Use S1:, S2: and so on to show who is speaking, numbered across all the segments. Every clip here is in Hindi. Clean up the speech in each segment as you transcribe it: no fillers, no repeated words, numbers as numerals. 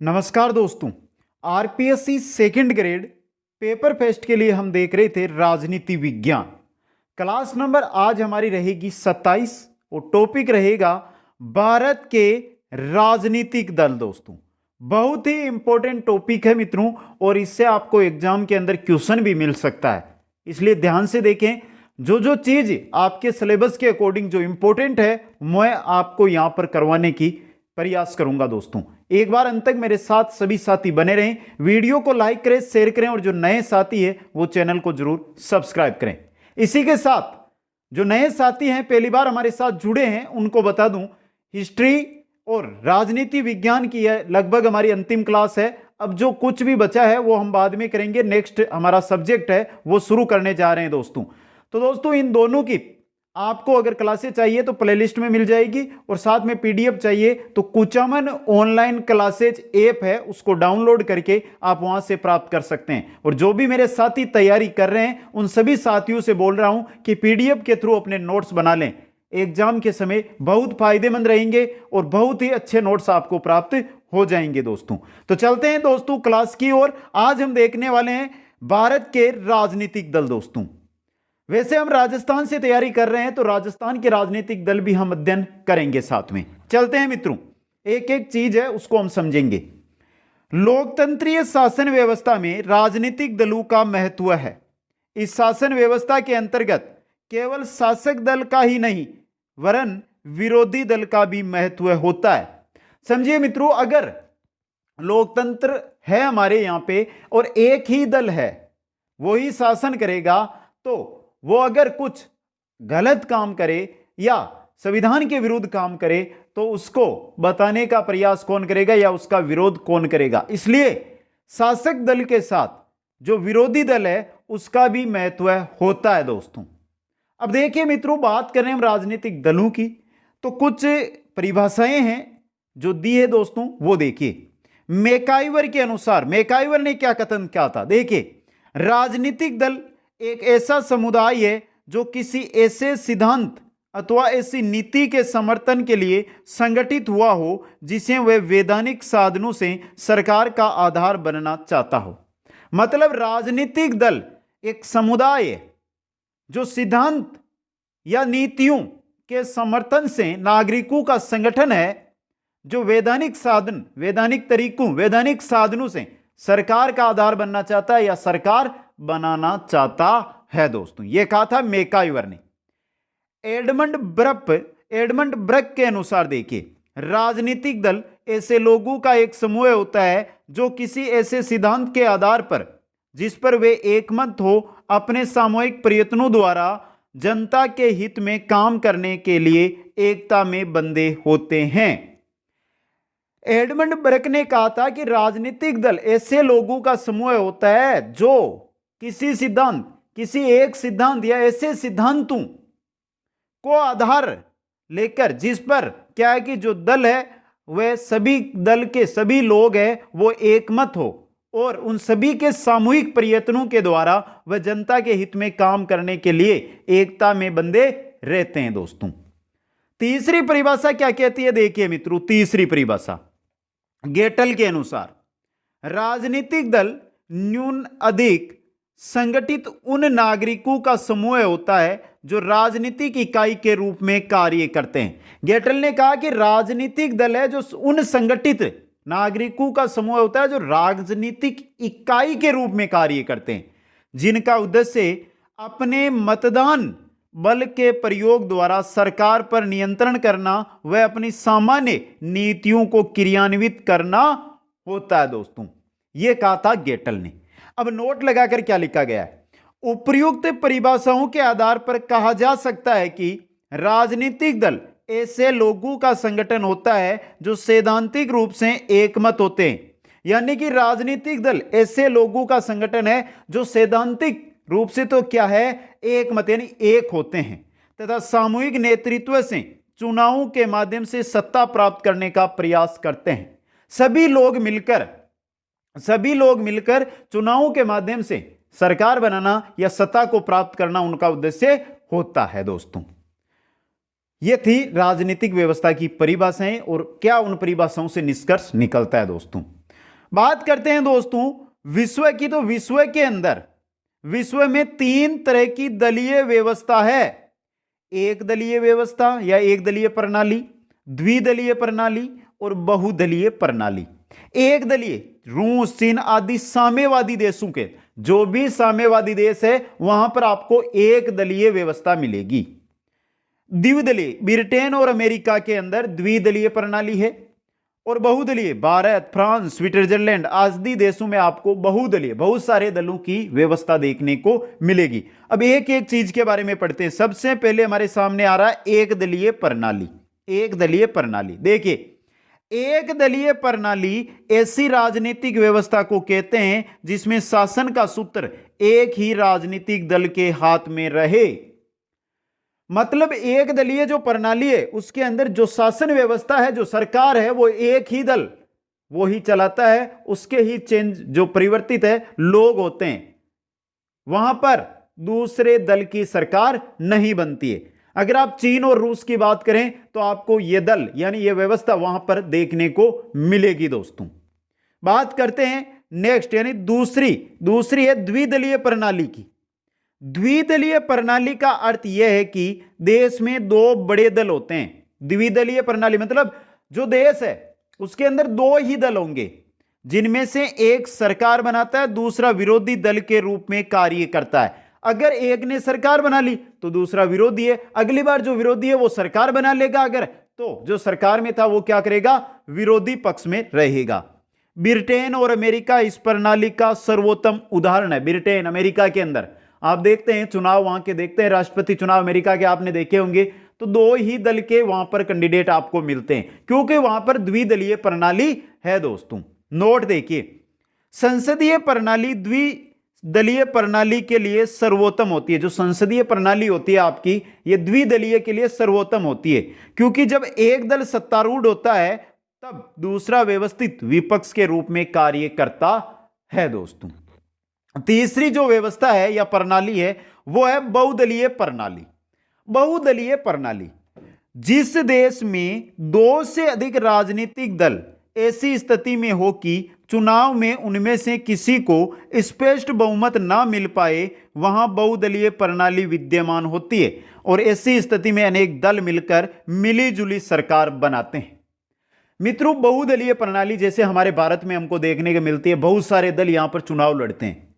S1: नमस्कार दोस्तों। RPSC second grade paper fest के लिए हम देख रहे थे राजनीति विज्ञान। क्लास नंबर आज हमारी रहेगी 27 और टॉपिक रहेगा भारत के राजनीतिक दल। दोस्तों बहुत ही इंपॉर्टेंट टॉपिक है मित्रों, और इससे आपको एग्जाम के अंदर क्वेश्चन भी मिल सकता है, इसलिए ध्यान से देखें। जो चीज आपके सिलेबस के अकॉर्डिंग जो इंपॉर्टेंट है मैं आपको यहां पर करवाने की प्रयास करूंगा। दोस्तों एक बार अंत तक मेरे साथ सभी साथी बने रहें, वीडियो को लाइक करें, शेयर करें, और जो नए साथी हैं वो चैनल को जरूर सब्सक्राइब करें। इसी के साथ जो नए साथी हैं पहली बार हमारे साथ जुड़े हैं उनको बता दूं, हिस्ट्री और राजनीति विज्ञान की है लगभग हमारी अंतिम क्लास है। अब जो कुछ भी बचा है वो हम बाद में करेंगे, नेक्स्ट हमारा सब्जेक्ट है वो शुरू करने जा रहे हैं दोस्तों। तो दोस्तों इन दोनों की आपको अगर क्लासेस चाहिए तो प्लेलिस्ट में मिल जाएगी, और साथ में पीडीएफ चाहिए तो कुचामन ऑनलाइन क्लासेज ऐप है उसको डाउनलोड करके आप वहां से प्राप्त कर सकते हैं। और जो भी मेरे साथी तैयारी कर रहे हैं उन सभी साथियों से बोल रहा हूं कि पीडीएफ के थ्रू अपने नोट्स बना लें, एग्जाम के समय बहुत फायदेमंद रहेंगे और बहुत ही अच्छे नोट्स आपको प्राप्त हो जाएंगे। दोस्तों तो चलते हैं दोस्तों क्लास की ओर। आज हम देखने वाले हैं भारत के राजनीतिक दल। दोस्तों वैसे हम राजस्थान से तैयारी कर रहे हैं तो राजस्थान के राजनीतिक दल भी हम अध्ययन करेंगे साथ में। चलते हैं मित्रों, एक एक चीज है उसको हम समझेंगे। लोकतंत्रीय शासन व्यवस्था में राजनीतिक दलों का महत्व है। इस शासन व्यवस्था के अंतर्गत केवल शासक दल का ही नहीं वरन विरोधी दल का भी महत्व होता है। समझिए मित्रों, अगर लोकतंत्र है हमारे यहां पे और एक ही दल है वो ही शासन करेगा, तो वो अगर कुछ गलत काम करे या संविधान के विरुद्ध काम करे तो उसको बताने का प्रयास कौन करेगा या उसका विरोध कौन करेगा। इसलिए शासक दल के साथ जो विरोधी दल है उसका भी महत्व होता है। दोस्तों अब देखिए मित्रों, बात करें हम राजनीतिक दलों की तो कुछ परिभाषाएं हैं जो दी है दोस्तों, वो देखिए। मैकाइवर के अनुसार, मैकाइवर ने क्या कथन किया था, देखिए, राजनीतिक दल एक ऐसा समुदाय है जो किसी ऐसे सिद्धांत अथवा ऐसी नीति के समर्थन के लिए संगठित हुआ हो जिसे वह वैधानिक साधनों से सरकार का आधार बनना चाहता हो। मतलब राजनीतिक दल एक समुदाय है जो सिद्धांत या नीतियों के समर्थन से नागरिकों का संगठन है, जो वैधानिक साधन, वैधानिक तरीकों, वैधानिक साधनों से सरकार का आधार बनना चाहता है या सरकार बनाना चाहता है। दोस्तों यह कहा था मैकाइवर ने। एडमंड ब्रक के अनुसार देखिए, राजनीतिक दल ऐसे लोगों का एक समूह होता है जो किसी ऐसे सिद्धांत के आधार पर जिस पर वे एकमत हो अपने सामूहिक प्रयत्नों द्वारा जनता के हित में काम करने के लिए एकता में बंधे होते हैं। एडमंड ब्रक ने कहा था कि राजनीतिक दल ऐसे लोगों का समूह होता है जो किसी सिद्धांत, किसी एक सिद्धांत या ऐसे सिद्धांतों को आधार लेकर जिस पर क्या है कि जो दल है वह सभी दल के सभी लोग हैं वो एकमत हो और उन सभी के सामूहिक प्रयत्नों के द्वारा वह जनता के हित में काम करने के लिए एकता में बंधे रहते हैं। दोस्तों तीसरी परिभाषा क्या कहती है, देखिए मित्रों, तीसरी परिभाषा गेटल के अनुसार राजनीतिक दल न्यून अधिक संगठित उन नागरिकों का समूह होता है जो राजनीतिक इकाई के रूप में कार्य करते हैं। गेटल ने कहा कि राजनीतिक दल है जो उन संगठित नागरिकों का समूह होता है जो राजनीतिक इकाई के रूप में कार्य करते हैं, जिनका उद्देश्य अपने मतदान बल के प्रयोग द्वारा सरकार पर नियंत्रण करना व अपनी सामान्य नीतियों को क्रियान्वित करना होता है। दोस्तों यह कहा था गेटल ने। अब नोट लगाकर क्या लिखा गया है, उपर्युक्त परिभाषाओं के आधार पर कहा जा सकता है कि राजनीतिक दल ऐसे लोगों का संगठन होता है जो सैद्धांतिक रूप से एकमत होते हैं। यानी कि राजनीतिक दल ऐसे लोगों का संगठन है जो सैद्धांतिक रूप से तो क्या है, एकमत यानी एक होते हैं तथा सामूहिक नेतृत्व से चुनावों के माध्यम से सत्ता प्राप्त करने का प्रयास करते हैं। सभी लोग मिलकर चुनावों के माध्यम से सरकार बनाना या सत्ता को प्राप्त करना उनका उद्देश्य होता है। दोस्तों यह थी राजनीतिक व्यवस्था की परिभाषाएं और क्या उन परिभाषाओं से निष्कर्ष निकलता है। दोस्तों बात करते हैं दोस्तों विश्व की, तो विश्व के अंदर विश्व में 3 तरह की दलीय व्यवस्था है। एक दलीय व्यवस्था या एक दलीय प्रणाली, द्विदलीय प्रणाली और बहुदलीय प्रणाली। एक दलीय रूस, चीन आदि साम्यवादी देशों के, जो भी साम्यवादी देश है वहां पर आपको एक दलीय व्यवस्था मिलेगी। द्विदलीय ब्रिटेन और अमेरिका के अंदर द्विदलीय प्रणाली है, और बहुदलीय भारत, फ्रांस, स्विट्जरलैंड आदि देशों में आपको बहुदलीय, बहुत सारे दलों की व्यवस्था देखने को मिलेगी। अब एक एक चीज के बारे में पढ़ते हैं। सबसे पहले हमारे सामने आ रहा है एक दलीय प्रणाली। एक दलीय प्रणाली, देखिए एक दलीय प्रणाली ऐसी राजनीतिक व्यवस्था को कहते हैं जिसमें शासन का सूत्र एक ही राजनीतिक दल के हाथ में रहे। मतलब एक दलीय जो प्रणाली है उसके अंदर जो शासन व्यवस्था है, जो सरकार है, वो एक ही दल वो ही चलाता है, उसके ही चेंज जो परिवर्तित है लोग होते हैं, वहां पर दूसरे दल की सरकार नहीं बनती है। अगर आप चीन और रूस की बात करें तो आपको यह दल यानी यह व्यवस्था वहां पर देखने को मिलेगी। दोस्तों बात करते हैं नेक्स्ट यानी दूसरी है द्विदलीय प्रणाली की। द्विदलीय प्रणाली का अर्थ यह है कि देश में 2 बड़े दल होते हैं। द्विदलीय प्रणाली मतलब जो देश है उसके अंदर 2 ही दल होंगे, जिनमें से एक सरकार बनाता है, दूसरा विरोधी दल के रूप में कार्य करता है। अगर एक ने सरकार बना ली तो दूसरा विरोधी है, अगली बार जो विरोधी है वो सरकार बना लेगा, अगर तो जो सरकार में था वो क्या करेगा, विरोधी पक्ष में रहेगा। ब्रिटेन और अमेरिका इस प्रणाली का सर्वोत्तम उदाहरण है। ब्रिटेन अमेरिका के अंदर आप देखते हैं चुनाव, वहां के देखते हैं राष्ट्रपति चुनाव अमेरिका के आपने देखे होंगे, तो 2 ही दल के वहां पर कैंडिडेट आपको मिलते हैं, क्योंकि वहां पर द्विदलीय प्रणाली है। दोस्तों नोट देखिए, संसदीय प्रणाली द्विदलीय प्रणाली के लिए सर्वोत्तम होती है। जो संसदीय प्रणाली होती है आपकी, ये द्विदलीय के लिए सर्वोत्तम होती है, क्योंकि जब एक दल सत्तारूढ़ होता है तब दूसरा व्यवस्थित विपक्ष के रूप में कार्य करता है। दोस्तों तीसरी जो व्यवस्था है या प्रणाली है वो है बहुदलीय प्रणाली। बहुदलीय प्रणाली, जिस देश में 2 से अधिक राजनीतिक दल ऐसी स्थिति में हो कि चुनाव में उनमें से किसी को स्पष्ट बहुमत ना मिल पाए, वहां बहुदलीय प्रणाली विद्यमान होती है, और ऐसी स्थिति में अनेक दल मिलकर मिलीजुली सरकार बनाते हैं। मित्रों बहुदलीय प्रणाली जैसे हमारे भारत में हमको देखने को मिलती है, बहुत सारे दल यहां पर चुनाव लड़ते हैं।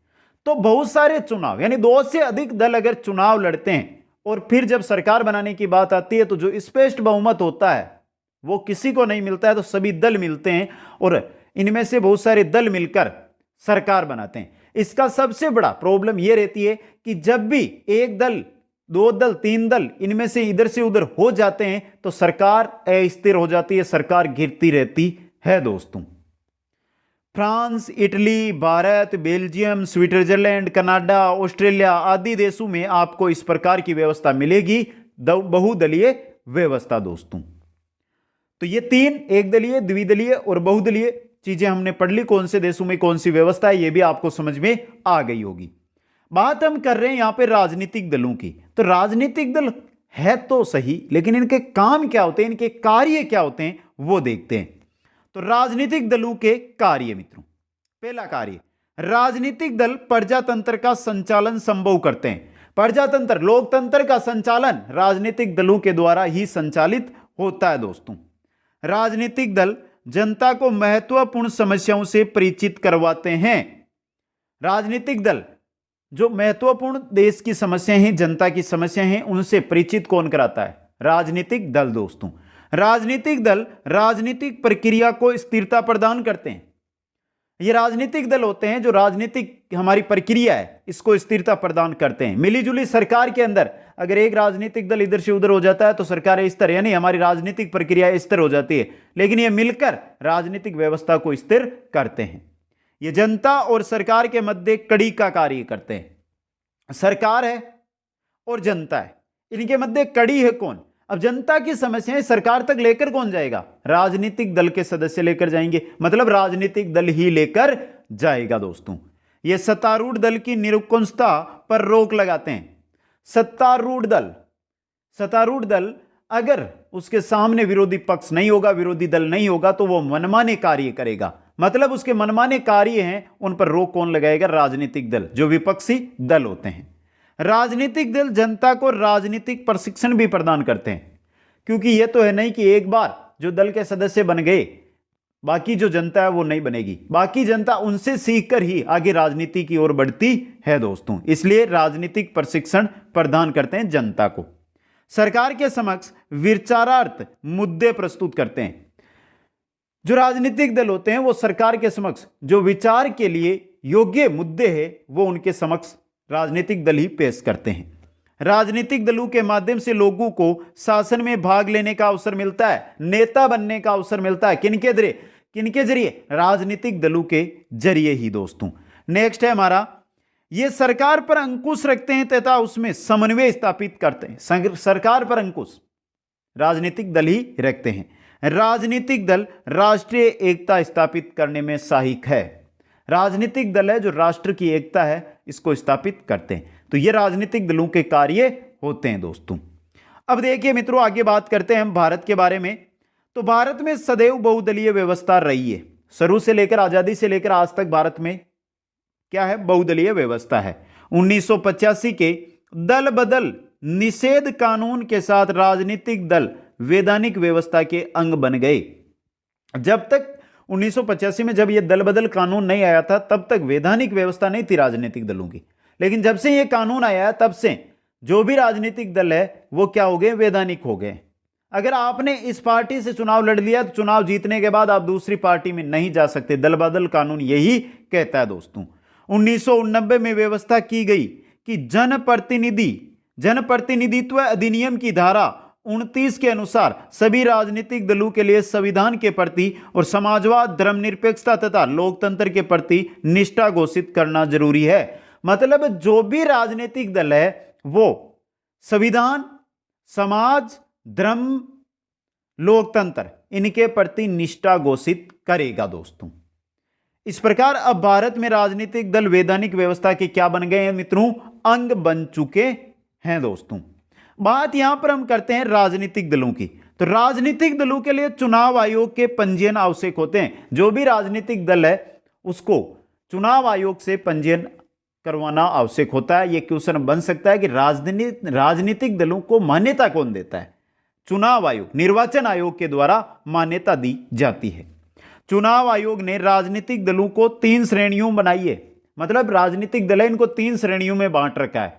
S1: तो बहुत सारे चुनाव यानी 2 से अधिक दल अगर चुनाव लड़ते हैं और फिर जब सरकार बनाने की बात आती है तो जो स्पष्ट बहुमत होता है वो किसी को नहीं मिलता है, तो सभी दल मिलते हैं और इनमें से बहुत सारे दल मिलकर सरकार बनाते हैं। इसका सबसे बड़ा प्रॉब्लम यह रहती है कि जब भी एक दल, 2 दल, 3 दल इनमें से इधर से उधर हो जाते हैं तो सरकार अस्थिर हो जाती है, सरकार गिरती रहती है। दोस्तों France, Italy, Bharat, Belgium, Switzerland, Canada, Australia आदि देशों में आपको इस प्रकार की व्यवस्था मिलेगी, बहुदलीय व्यवस्था। दोस्तों तो ये 3 एक दलीय, द्विदलीय और बहुदलीय चीजें हमने पढ़ ली, कौन से देशों में कौन सी व्यवस्था है ये भी आपको समझ में आ गई होगी। बात हम कर रहे हैं यहां पे राजनीतिक दलों की। तो राजनीतिक दल है तो सही, लेकिन इनके काम क्या होते हैं, इनके कार्य क्या होते हैं वो देखते हैं। तो राजनीतिक दलों के कार्य मित्रों, पहला कार्य, राजनीतिक दल प्रजातंत्र का संचालन संभव करते हैं। प्रजातंत्र, लोकतंत्र का संचालन राजनीतिक दलों के द्वारा ही संचालित होता है। दोस्तों राजनीतिक दल जनता को महत्वपूर्ण समस्याओं से परिचित करवाते हैं। राजनीतिक दल जो महत्वपूर्ण देश की समस्याएं हैं, जनता की समस्याएं हैं, उनसे परिचित कौन कराता है, राजनीतिक दल। दोस्तों राजनीतिक दल राजनीतिक प्रक्रिया को स्थिरता प्रदान करते हैं। ये राजनीतिक दल होते हैं जो राजनीतिक हमारी प्रक्रिया है इसको स्थिरता प्रदान करते हैं। मिलीजुली सरकार के अंदर अगर एक राजनीतिक दल इधर से उधर हो जाता है तो सरकार स्थिर यानी हमारी राजनीतिक प्रक्रिया स्थिर हो जाती है, लेकिन ये मिलकर राजनीतिक व्यवस्था को स्थिर करते हैं। ये जनता और सरकार के मध्य कड़ी का कार्य करते हैं। सरकार है और जनता है, इनके मध्य कड़ी है कौन, अब जनता की समस्याएं सरकार तक लेकर कौन जाएगा, राजनीतिक दल के सदस्य लेकर जाएंगे, मतलब राजनीतिक दल ही लेकर जाएगा। दोस्तों ये सत्तारूढ़ दल की निरंकुशता पर रोक लगाते हैं। सत्तारूढ़ दल अगर उसके सामने विरोधी पक्ष नहीं होगा, विरोधी दल नहीं होगा, तो वो मनमाने कार्य करेगा, मतलब उसके मनमाने कार्य हैं उन पर रोक कौन लगाएगा? राजनीतिक दल, जो विपक्षी दल होते हैं। राजनीतिक दल जनता को राजनीतिक प्रशिक्षण भी प्रदान करते हैं, क्योंकि यह तो है नहीं कि एक बार जो दल के सदस्य बन गए बाकी जो जनता है वो नहीं बनेगी, बाकी जनता उनसे सीखकर ही आगे राजनीति की ओर बढ़ती है दोस्तों। इसलिए राजनीतिक प्रशिक्षण प्रदान करते हैं जनता को। सरकार के समक्ष विचारार्थ मुद्दे प्रस्तुत करते हैं। जो राजनीतिक दल होते हैं वो सरकार के समक्ष जो विचार के लिए योग्य मुद्दे हैं वो उनके समक्ष राजनीतिक दल ही पेश करते हैं। राजनीतिक दलों के माध्यम से लोगों को शासन में भाग लेने का अवसर मिलता है, नेता बनने का अवसर मिलता है। किनके जरिए? राजनीतिक दलों के जरिए ही दोस्तों। नेक्स्ट है हमारा, ये सरकार पर अंकुश रखते हैं तथा उसमें समन्वय स्थापित करते हैं। सरकार पर अंकुश राजनीतिक दल ही रखते हैं। राजनीतिक दल राष्ट्रीय एकता स्थापित करने में सहायक है। राजनीतिक दल है जो राष्ट्र की एकता है इसको स्थापित करते हैं। तो ये राजनीतिक दलों के कार्य होते हैं दोस्तों। अब देखिए मित्रों, आगे बात करते हैं हम भारत के बारे में। तो भारत में सदैव बहुदलीय व्यवस्था रही है। शुरू से लेकर, आजादी से लेकर आज तक भारत में क्या है? बहुदलीय व्यवस्था है। 1985 के दल बदल निषेध कानून के साथ राजनीतिक दल वैधानिक व्यवस्था के अंग बन गए। जब तक 1985 में जब यह दल बदल कानून नहीं आया था तब तक वैधानिक व्यवस्था नहीं थी राजनीतिक दलों की, लेकिन जब से यह कानून आया तब से जो भी राजनीतिक दल है वो क्या हो गए? वैधानिक हो गए। अगर आपने इस पार्टी से चुनाव लड़ लिया तो चुनाव जीतने के बाद आप दूसरी पार्टी में नहीं जा सकते। दल बदल कानून यही कहता है दोस्तों। 1989 में व्यवस्था की गई कि जनप्रतिनिधित्व अधिनियम की धारा 29 के अनुसार सभी राजनीतिक दलों के लिए संविधान के प्रति और समाजवाद, धर्मनिरपेक्षता तथा लोकतंत्र के प्रति निष्ठा घोषित करना जरूरी है। मतलब जो भी राजनीतिक दल है वो संविधान, समाज, धर्म, लोकतंत्र इनके प्रति निष्ठा घोषित करेगा दोस्तों। इस प्रकार अब भारत में राजनीतिक दल वैधानिक व्यवस्था के क्या बन गए हैं मित्रों? अंग बन चुके हैं दोस्तों। बात यहां पर हम करते हैं राजनीतिक दलों की। तो राजनीतिक दलों के लिए चुनाव आयोग के पंजीयन आवश्यक होते हैं। जो भी राजनीतिक दल है उसको चुनाव आयोग से पंजीयन करवाना आवश्यक होता है। यह क्वेश्चन बन सकता है कि राजनीतिक दलों को मान्यता कौन देता है? चुनाव आयोग, निर्वाचन आयोग के द्वारा मान्यता दी जाती है। चुनाव आयोग ने राजनीतिक दलों को 3 श्रेणियों बनाई है। मतलब राजनीतिक दल है इनको 3 श्रेणियों में बांट रखा है।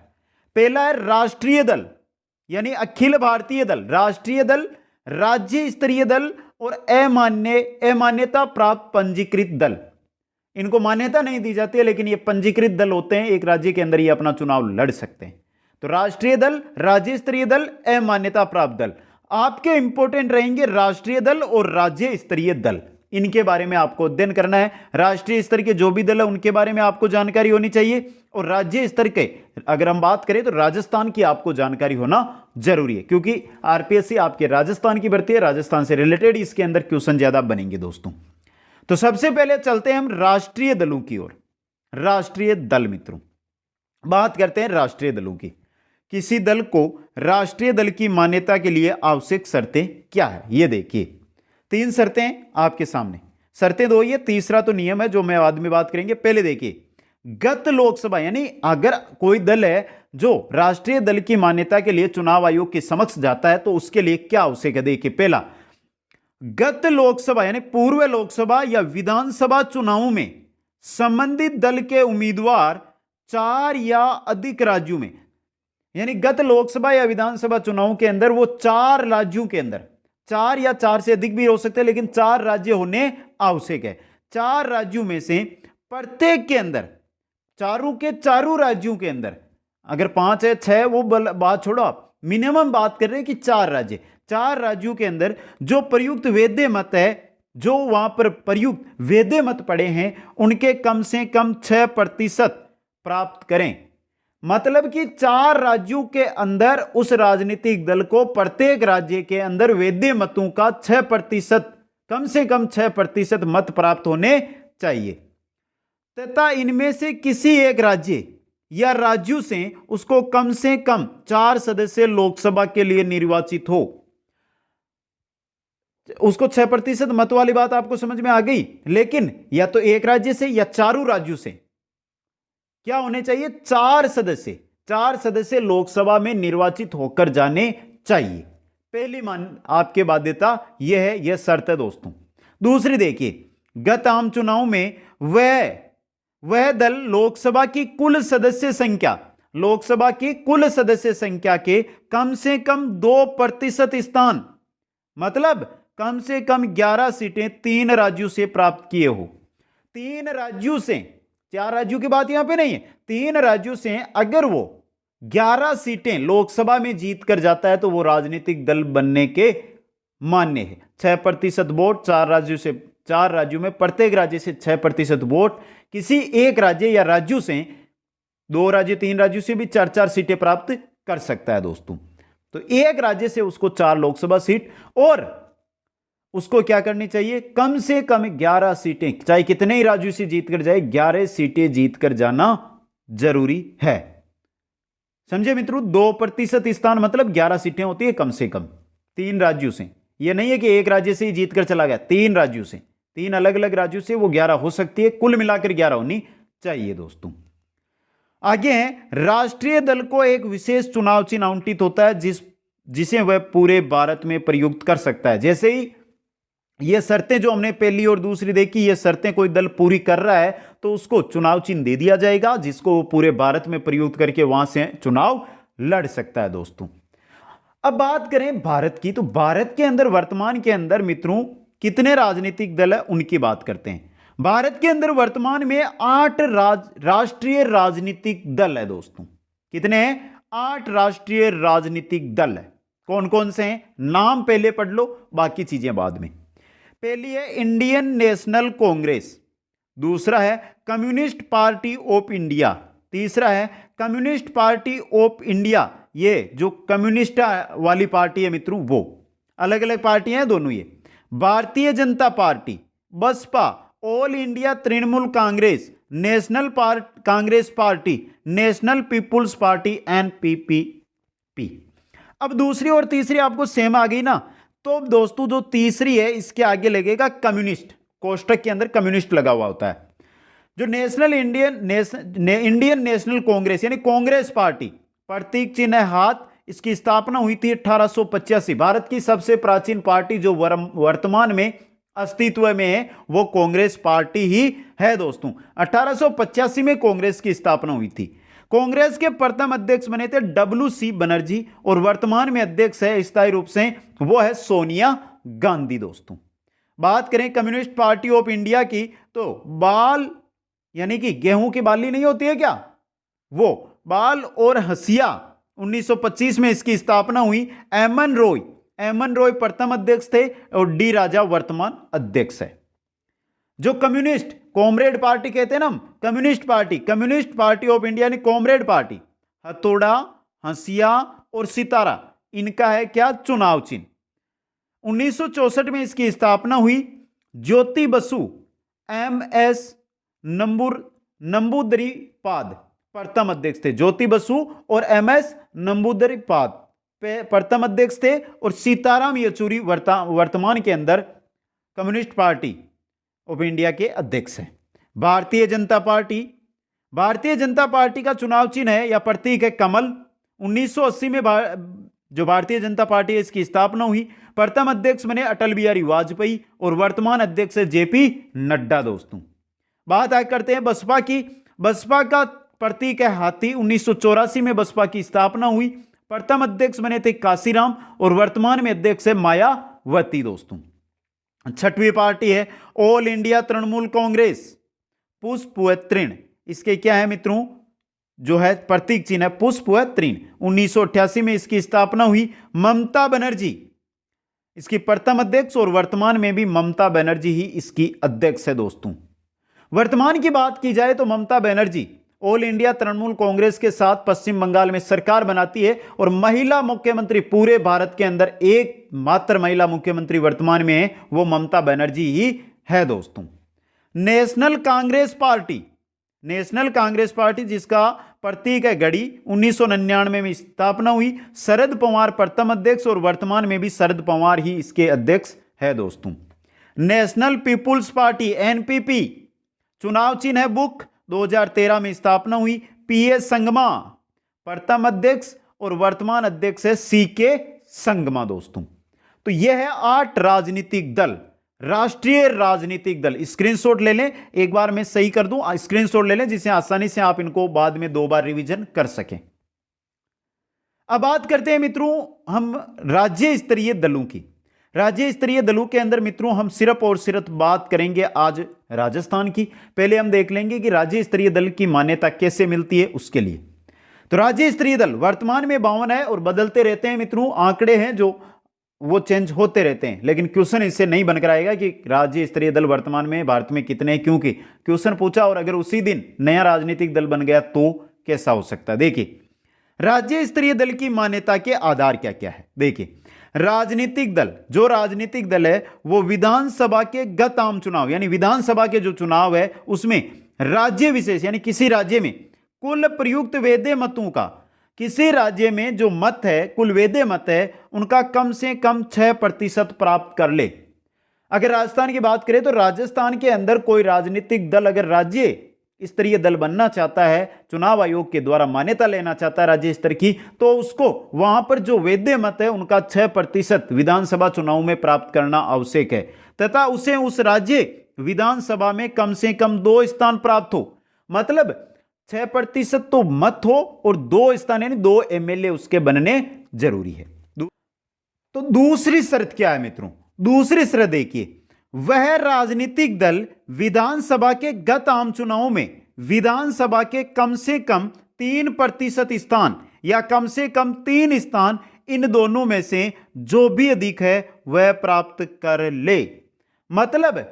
S1: पहला है राष्ट्रीय दल यानी अखिल भारतीय दल, राष्ट्रीय दल, राज्य स्तरीय दल और अमान्यता प्राप्त पंजीकृत दल। इनको मान्यता नहीं दी जाती है लेकिन ये पंजीकृत दल होते हैं, एक राज्य के अंदर ये अपना चुनाव लड़ सकते हैं। तो राष्ट्रीय दल, राज्य स्तरीय दल, अमान्यता प्राप्त दल। आपके इंपॉर्टेंट रहेंगे राष्ट्रीय दल और राज्य स्तरीय दल, इनके बारे में आपको अध्ययन करना है। राष्ट्रीय स्तर के जो भी दल है उनके बारे में आपको जानकारी होनी चाहिए और राज्य स्तर के अगर हम बात करें तो राजस्थान की आपको जानकारी होना जरूरी है, क्योंकि आरपीएससी आपके राजस्थान की भर्ती है, राजस्थान से रिलेटेड इसके अंदर क्वेश्चन ज्यादा बनेंगे दोस्तों। तो सबसे पहले चलते हैं हम राष्ट्रीय दलों की ओर। राष्ट्रीय दल मित्रों, बात करते हैं राष्ट्रीय दलों की। किसी दल को राष्ट्रीय दल की मान्यता के लिए आवश्यक शर्तें क्या है ये देखिए। 3 शर्तें आपके सामने, शर्तें 2 ये, तीसरा तो नियम है जो मैं बाद में बात करेंगे। पहले देखिए, गत लोकसभा यानी अगर कोई दल है जो राष्ट्रीय दल की मान्यता के लिए चुनाव आयोग के समक्ष जाता है तो उसके लिए क्या आवश्यक है? देखिए, पहला, गत लोकसभा यानी पूर्व लोकसभा या विधानसभा चुनावों में संबंधित दल के उम्मीदवार 4 या अधिक राज्यों में, यानी गत लोकसभा या विधानसभा चुनाव के अंदर वो 4 राज्यों के अंदर, 4 या 4 से अधिक भी हो सकते हैं लेकिन 4 राज्य होने आवश्यक है। 4 राज्यों में से प्रत्येक के अंदर, चारों के चारों राज्यों के अंदर, अगर 5 है 6 वो बात छोड़ो, आप मिनिमम बात कर रहे हैं कि 4 राज्य, 4 राज्यों के अंदर जो प्रयुक्त वैध मत है, जो वहां पर प्रयुक्त वैध मत पड़े हैं उनके कम से कम 6% प्राप्त करें। मतलब कि 4 राज्यों के अंदर उस राजनीतिक दल को प्रत्येक राज्य के अंदर वैध मतों का 6%, कम से कम 6% मत प्राप्त होने चाहिए तथा इनमें से किसी एक राज्य या राज्यों से उसको कम से कम 4 सदस्य लोकसभा के लिए निर्वाचित हो। उसको 6% मत वाली बात आपको समझ में आ गई। लेकिन या तो एक राज्य से या चारों राज्यों से क्या होने चाहिए, 4 सदस्य लोकसभा में निर्वाचित होकर जाने चाहिए। पहली मान आपके बाध्यता यह है, यह शर्त है दोस्तों। दूसरी देखिए, गत आम चुनाव में वह दल लोकसभा की कुल सदस्य संख्या के कम से कम 2% स्थान, मतलब कम से कम 11 सीटें 3 राज्यों से प्राप्त किए हो। 3 राज्यों से, 4 राज्यों की बात यहां पे नहीं है, 3 राज्यों से अगर वो 11 सीटें लोकसभा में जीत कर जाता है तो वो राजनीतिक दल बनने के मान्य है। 6% वोट 4 राज्यों में, प्रत्येक राज्य से 6% वोट, किसी एक राज्य या राज्यों से, 2 राज्य 3 राज्यों से भी 4-4 सीटें प्राप्त कर सकता है दोस्तों। तो एक राज्य से उसको 4 लोकसभा सीट, और उसको क्या करनी चाहिए, कम से कम 11 सीटें, चाहे कितने ही राज्यों से जीत कर जाए, 11 सीटें जीत कर जाना जरूरी है। समझे मित्रों, 2% स्थान मतलब 11 सीटें होती है कम से कम 3 राज्यों से। यह नहीं है कि एक राज्य से ही जीत कर चला गया, 3 राज्यों से, 3 अलग अलग राज्यों से वो 11 हो सकती है, कुल मिलाकर 11 होनी चाहिए दोस्तों। आगे है, राष्ट्रीय दल को एक विशेष चुनाव चिन्ह आवंटित होता है जिसे वह पूरे भारत में प्रयुक्त कर सकता है। जैसे ही ये शर्तें जो हमने पहली और दूसरी देखी, ये शर्तें कोई दल पूरी कर रहा है तो उसको चुनाव चिन्ह दे दिया जाएगा, जिसको वो पूरे भारत में प्रयुक्त करके वहां से चुनाव लड़ सकता है दोस्तों। अब बात करें भारत की, तो भारत के अंदर वर्तमान के अंदर मित्रों कितने राजनीतिक दल है उनकी बात करते हैं। भारत के अंदर वर्तमान में 8 राष्ट्रीय राजनीतिक दल है दोस्तों। कितने हैं, 8 राष्ट्रीय राजनीतिक दल है। कौन कौन से हैं, नाम पहले पढ़ लो, बाकी चीजें बाद में। पहली है इंडियन नेशनल कांग्रेस, दूसरा है कम्युनिस्ट पार्टी ऑफ इंडिया, तीसरा है कम्युनिस्ट पार्टी ऑफ इंडिया। ये जो कम्युनिस्ट वाली पार्टी है मित्रों, वो अलग अलग पार्टियां हैं दोनों ये। Bharatiya Janata Party, Baspa, All India Trinamool Congress, National Congress Party, National People's Party, NPP। अब दूसरी और तीसरी आपको सेम आ गई ना, तो दोस्तों जो तीसरी है इसके आगे लगेगा कम्युनिस्ट, कोष्टक के अंदर कम्युनिस्ट लगा हुआ होता है। जो इंडियन नेशनल कांग्रेस यानी कांग्रेस पार्टी, प्रतीक चिन्ह है हाथ, इसकी स्थापना हुई थी 1885। भारत की सबसे प्राचीन पार्टी जो वर्तमान में अस्तित्व में है वो कांग्रेस पार्टी ही है दोस्तों। 1885 में कांग्रेस की स्थापना हुई थी। कांग्रेस के प्रथम अध्यक्ष बने थे WC बनर्जी, और वर्तमान में अध्यक्ष है स्थायी रूप से, वो है सोनिया गांधी दोस्तों। बात करें कम्युनिस्ट पार्टी ऑफ इंडिया की, तो बाल यानी कि गेहूं की बाली नहीं होती है क्या, वो बाल और हसिया, 1925 में इसकी स्थापना हुई। एमएन रॉय प्रथम अध्यक्ष थे और डी राजा वर्तमान अध्यक्ष है। जो कम्युनिस्ट कॉमरेड पार्टी कहते हैं ना, कम्युनिस्ट पार्टी ऑफ इंडिया यानी कॉमरेड पार्टी, हथौड़ा, हंसिया और सितारा, इनका है क्या, चुनाव चिन्ह। 1964 में इसकी स्थापना हुई। ज्योति बसु, MS नंबूदरीपाद प्रथम अध्यक्ष थे। ज्योति बसु और MS नंबूदरीपाद प्रथम अध्यक्ष थे, और सीताराम येचुरी वर्तमान के अंदर कम्युनिस्ट पार्टी ऑफ इंडिया के अध्यक्ष हैं। भारतीय जनता पार्टी का चुनाव चिन्ह है या प्रतीक है कमल। 1980 में जो भारतीय जनता पार्टी है इसकी स्थापना हुई। प्रथम अध्यक्ष बने अटल बिहारी वाजपेयी, और वर्तमान अध्यक्ष है JP नड्डा दोस्तों। बात आगे करते हैं बसपा की। बसपा का प्रतीक है हाथी। 1984 में बसपा की स्थापना हुई। प्रथम अध्यक्ष बने थे काशीराम, और वर्तमान में अध्यक्ष है मायावती दोस्तों। छठवीं पार्टी है ऑल इंडिया तृणमूल कांग्रेस, पुष्प व तृण। इसके क्या है मित्रों, जो है प्रतीक चिन्ह है पुष्प व तृण। 1988 में इसकी स्थापना हुई। ममता बनर्जी इसकी प्रथम अध्यक्ष, और वर्तमान में भी ममता बनर्जी ही इसकी अध्यक्ष है दोस्तों। वर्तमान की बात की जाए तो ममता बनर्जी ऑल इंडिया तृणमूल कांग्रेस के साथ पश्चिम बंगाल में सरकार बनाती है, और महिला मुख्यमंत्री पूरे भारत के अंदर एकमात्र महिला मुख्यमंत्री वर्तमान में है, वो ममता बनर्जी ही है दोस्तों। नेशनल कांग्रेस पार्टी जिसका प्रतीक है घड़ी, 1999 में स्थापना हुई। शरद पवार प्रथम अध्यक्ष, और वर्तमान में भी शरद पवार ही इसके अध्यक्ष है दोस्तों। नेशनल पीपुल्स पार्टी एनपीपी, चुनाव चिन्ह है बुक, 2013 में स्थापना हुई। पीएस संगमा प्रथम अध्यक्ष और वर्तमान अध्यक्ष है सीके संगमा दोस्तों। तो यह है 8 राजनीतिक दल, राष्ट्रीय राजनीतिक दल। स्क्रीनशॉट ले लें, एक बार मैं सही कर दूं, स्क्रीनशॉट ले लें जिससे आसानी से आप इनको बाद में 2 बार रिवीजन कर सकें। अब बात करते हैं मित्रों हम राज्य स्तरीय दलों की। राज्य स्तरीय दलों के अंदर मित्रों हम सिर्फ और सिर्फ बात करेंगे आज राजस्थान की। पहले हम देख लेंगे कि राज्य स्तरीय दल की मान्यता कैसे मिलती है उसके लिए। तो राज्य स्तरीय दल वर्तमान में 52 है और बदलते रहते हैं मित्रों, आंकड़े हैं जो वो चेंज होते रहते हैं, लेकिन क्वेश्चन इससे नहीं बनकर आएगा कि राज्य स्तरीय दल वर्तमान में भारत में कितने हैं, क्योंकि क्वेश्चन पूछा और अगर उसी दिन नया राजनीतिक दल बन गया तो कैसा हो सकता है। देखिए राज्य स्तरीय दल की मान्यता के आधार क्या क्या है। देखिए राजनीतिक दल, जो राजनीतिक दल है वो विधानसभा के गत आम चुनाव यानी विधानसभा के जो चुनाव है उसमें राज्य विशेष यानी किसी राज्य में कुल प्रयुक्त वैध मतों का, किसी राज्य में जो मत है कुल वैध मत है उनका कम से कम 6% प्राप्त कर ले। अगर राजस्थान की बात करें तो राजस्थान के अंदर कोई राजनीतिक दल अगर राज्य स्तरीय दल बनना चाहता है, चुनाव आयोग के द्वारा मान्यता लेना चाहता है राज्य स्तर की, तो उसको वहां पर जो वैध मत है उनका 6% विधानसभा चुनाव में प्राप्त करना आवश्यक है तथा उसे उस राज्य विधानसभा में कम से कम 2 स्थान प्राप्त हो। मतलब 6% तो मत हो और 2 स्थान यानी 2 एमएलए उसके बनने जरूरी है। तो दूसरी शर्त क्या है मित्रों? दूसरी शर्त देखिए, वह राजनीतिक दल विधानसभा के गत आम चुनाव में विधानसभा के कम से कम 3% स्थान या कम से कम 3 स्थान, इन दोनों में से जो भी अधिक है वह प्राप्त कर ले। मतलब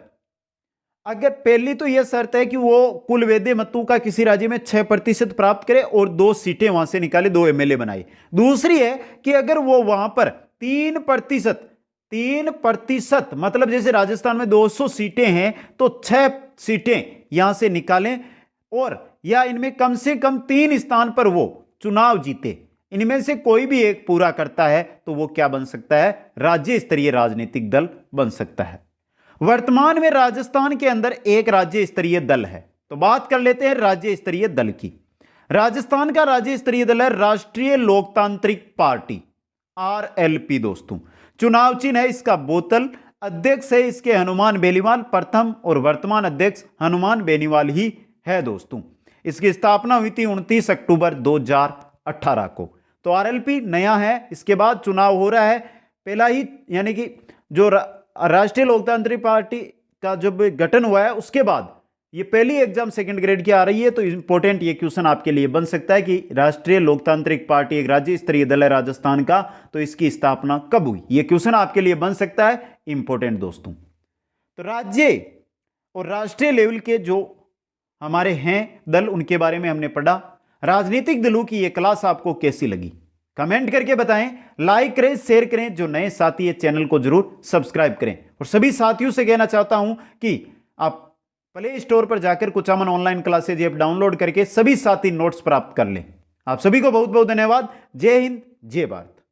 S1: अगर पहली तो यह शर्त है कि वो कुल वैध मतों का किसी राज्य में 6% प्राप्त करे और 2 सीटें वहां से निकाले, 2 एमएलए बनाए। दूसरी है कि अगर वो वहां पर 3% मतलब जैसे राजस्थान में 200 सीटें हैं तो 6 सीटें यहां से निकालें और या इनमें कम से कम 3 स्थान पर वो चुनाव जीते, इनमें से कोई भी एक पूरा करता है तो वो क्या बन सकता है? राज्य स्तरीय राजनीतिक दल बन सकता है। वर्तमान में राजस्थान के अंदर एक राज्य स्तरीय दल है, तो बात कर लेते हैं राज्य स्तरीय दल की। राजस्थान का राज्य स्तरीय दल है राष्ट्रीय लोकतांत्रिक पार्टी आरएलपी दोस्तों। चुनाव चिन्ह है इसका बोतल, अध्यक्ष है इसके हनुमान बेनीवाल, प्रथम और वर्तमान अध्यक्ष हनुमान बेनीवाल ही है दोस्तों। इसकी स्थापना हुई थी 29 अक्टूबर 2018 को। तो आरएलपी नया है, इसके बाद चुनाव हो रहा है। पहला ही यानी कि जो राष्ट्रीय लोकतांत्रिक पार्टी का जब गठन हुआ है उसके बाद ये पहली एग्जाम सेकंड ग्रेड की आ रही है, तो इंपॉर्टेंट ये क्वेश्चन आपके लिए बन सकता है कि राष्ट्रीय लोकतांत्रिक पार्टी एक राज्य स्तरीय दल है राजस्थान का, तो इसकी स्थापना कब हुई? ये क्वेश्चन आपके लिए बन सकता है, इंपॉर्टेंट दोस्तों। तो राज्य और राष्ट्रीय लेवल के जो हमारे हैं दल उनके बारे में हमने पढ़ा। राजनीतिक दलों की ये क्लास आपको कैसी लगी कमेंट करके बताएं, लाइक करें, शेयर करें। जो नए साथी है चैनल को जरूर सब्सक्राइब करें और सभी साथियों से कहना चाहता हूं कि आप प्ले स्टोर पर जाकर Kuchaman online classes app download करके सभी साथी नोट्स प्राप्त कर लें। आप सभी को बहुत बहुत धन्यवाद। जय हिंद, जय भारत।